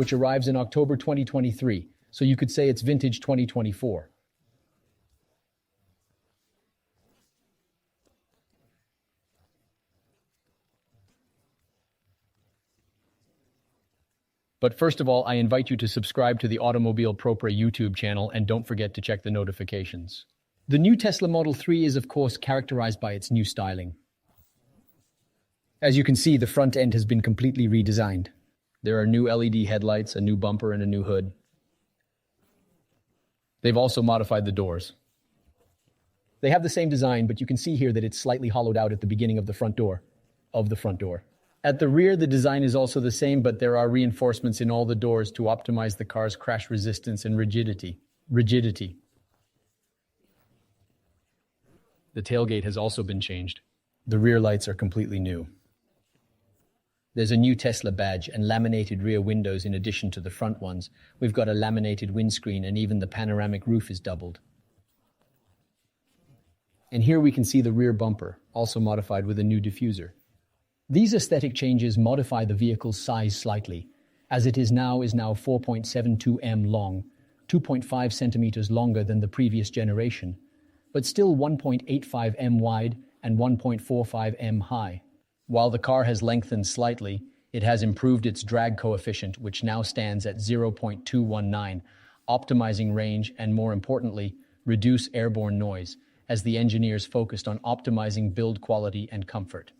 which arrives in October 2023, so you could say it's vintage 2024. But first of all, I invite you to subscribe to the Automobile Propre YouTube channel and don't forget to check the notifications. The new Tesla Model 3 is of course characterized by its new styling. As you can see, the front end has been completely redesigned. There are new LED headlights, a new bumper, and a new hood. They've also modified the doors. They have the same design, but you can see here that it's slightly hollowed out at the beginning of the front door. At the rear, the design is also the same, but there are reinforcements in all the doors to optimize the car's crash resistance and rigidity. The tailgate has also been changed. The rear lights are completely new. There's a new Tesla badge and laminated rear windows in addition to the front ones. We've got a laminated windscreen and even the panoramic roof is doubled. And here we can see the rear bumper, also modified with a new diffuser. These aesthetic changes modify the vehicle's size slightly, as it is now 4.72 m long, 2.5 centimeters longer than the previous generation, but still 1.85 m wide and 1.45 m high. While the car has lengthened slightly, it has improved its drag coefficient, which now stands at 0.219, optimizing range and, more importantly, reduce airborne noise, as the engineers focused on optimizing build quality and comfort.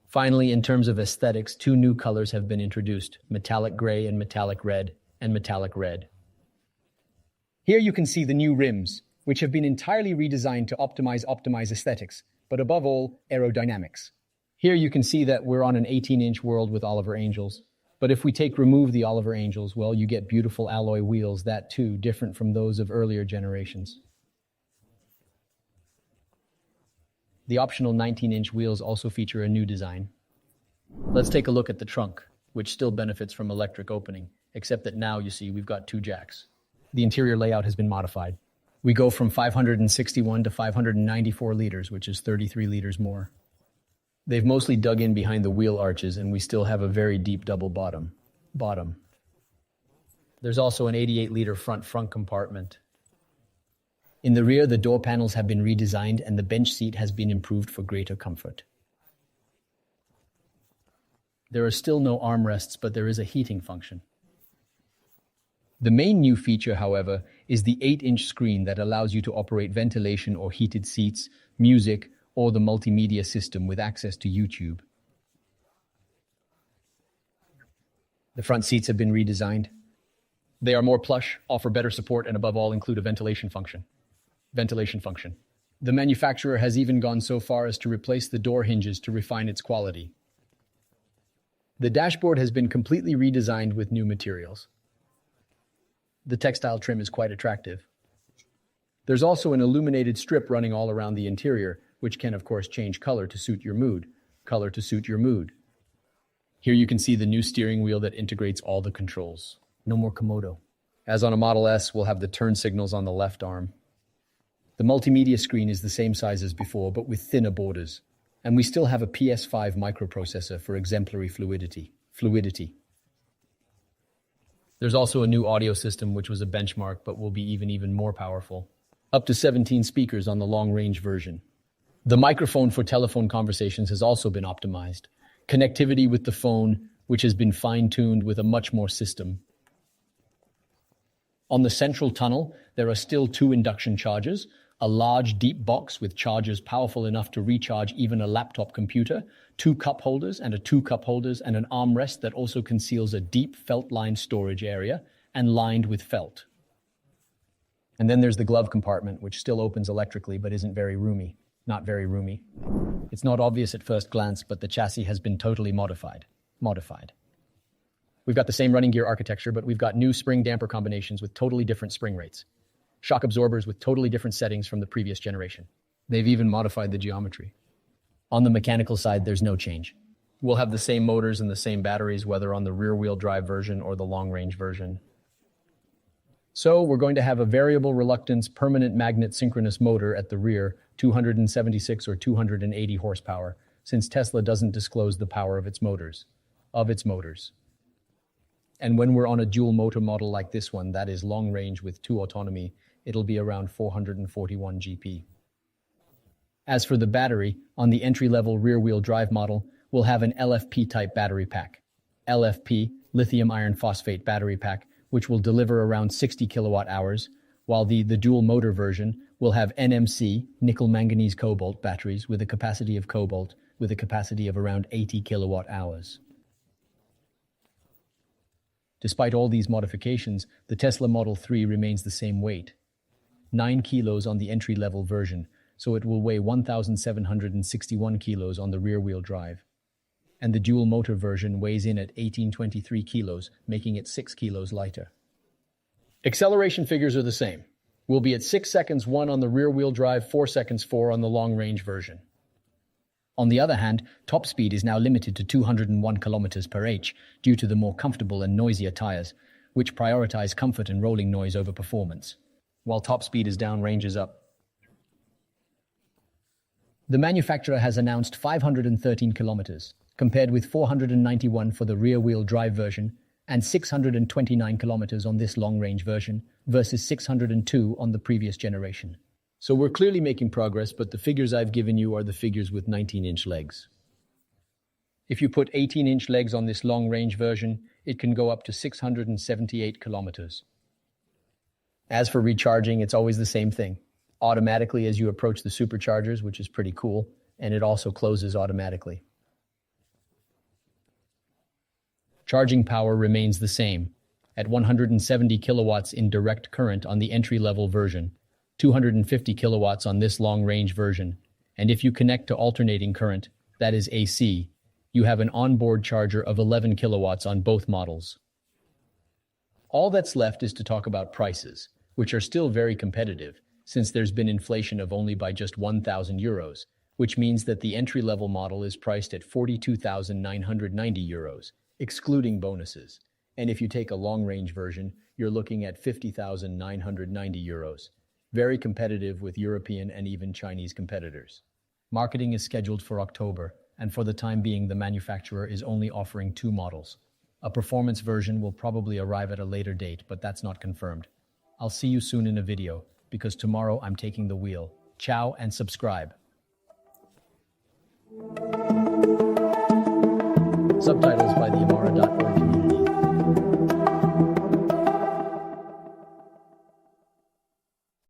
Finally, in terms of aesthetics, two new colors have been introduced, metallic gray and metallic red. Here you can see the new rims, which have been entirely redesigned to optimize aesthetics, but above all, aerodynamics. Here you can see that we're on an 18-inch world with Oliver Angels, but if we remove the Oliver Angels, well, you get beautiful alloy wheels, that too, different from those of earlier generations. The optional 19-inch wheels also feature a new design. Let's take a look at the trunk, which still benefits from electric opening, except that now, you see, we've got two jacks. The interior layout has been modified. We go from 561 to 594 liters, which is 33 liters more. They've mostly dug in behind the wheel arches, and we still have a very deep double bottom. There's also an 88-liter front compartment. In the rear, the door panels have been redesigned and the bench seat has been improved for greater comfort. There are still no armrests, but there is a heating function. The main new feature, however, is the 8-inch screen that allows you to operate ventilation or heated seats, music, or the multimedia system with access to YouTube. The front seats have been redesigned. They are more plush, offer better support, and above all include a ventilation function. The manufacturer has even gone so far as to replace the door hinges to refine its quality. The dashboard has been completely redesigned with new materials. The textile trim is quite attractive. There's also an illuminated strip running all around the interior, which can of course change color to suit your mood. Here you can see the new steering wheel that integrates all the controls. No more Komodo. As on a Model S, we'll have the turn signals on the left arm. The multimedia screen is the same size as before, but with thinner borders. And we still have a PS5 microprocessor for exemplary fluidity. There's also a new audio system, which was a benchmark, but will be even more powerful. Up to 17 speakers on the long-range version. The microphone for telephone conversations has also been optimized. Connectivity with the phone, which has been fine-tuned with a much more system. On the central tunnel, there are still two induction chargers, a large deep box with chargers powerful enough to recharge even a laptop computer, two cup holders and an armrest that also conceals a deep felt-lined storage area and lined with felt. And then there's the glove compartment, which still opens electrically but isn't very roomy. Not very roomy. It's not obvious at first glance, but the chassis has been totally modified. We've got the same running gear architecture, but we've got new spring damper combinations with totally different spring rates. Shock absorbers with totally different settings from the previous generation. They've even modified the geometry. On the mechanical side, there's no change. We'll have the same motors and the same batteries, whether on the rear-wheel drive version or the long-range version. So we're going to have a variable reluctance permanent magnet synchronous motor at the rear, 276 or 280 horsepower, since Tesla doesn't disclose the power of its motors. of its motors. And when we're on a dual motor model like this one, that is long range with 2 autonomy, it'll be around 441 GP. As for the battery, on the entry-level rear-wheel drive model, we'll have an LFP-type battery pack. LFP, lithium iron phosphate battery pack, which will deliver around 60 kilowatt hours, while the dual motor version will have NMC, nickel manganese cobalt batteries with a capacity of around 80 kilowatt hours. Despite all these modifications, the Tesla Model 3 remains the same weight, 9 kilos on the entry-level version, so it will weigh 1,761 kilos on the rear-wheel drive. And the dual-motor version weighs in at 1,823 kilos, making it 6 kilos lighter. Acceleration figures are the same. We'll be at 6 seconds 1 on the rear-wheel drive, 4 seconds 4 on the long-range version. On the other hand, top speed is now limited to 201 km per h due to the more comfortable and noisier tires, which prioritize comfort and rolling noise over performance. While top speed is down, range is up. The manufacturer has announced 513 kilometers, compared with 491 for the rear-wheel drive version and 629 kilometers on this long-range version versus 602 on the previous generation. So we're clearly making progress, but the figures I've given you are the figures with 19-inch legs. If you put 18-inch legs on this long-range version, it can go up to 678 kilometers. As for recharging, it's always the same thing. Automatically as you approach the superchargers, which is pretty cool, and it also closes automatically. Charging power remains the same, at 170 kilowatts in direct current on the entry-level version, 250 kilowatts on this long-range version, and if you connect to alternating current, that is AC, you have an onboard charger of 11 kilowatts on both models. All that's left is to talk about prices, which are still very competitive, since there's been inflation of only by just 1,000 euros, which means that the entry-level model is priced at 42,990 euros, excluding bonuses. And if you take a long-range version, you're looking at 50,990 euros. Very competitive with European and even Chinese competitors. Marketing is scheduled for October, and for the time being, the manufacturer is only offering 2 models. A performance version will probably arrive at a later date, but that's not confirmed. I'll see you soon in a video, because tomorrow I'm taking the wheel. Ciao and subscribe. Subtitle.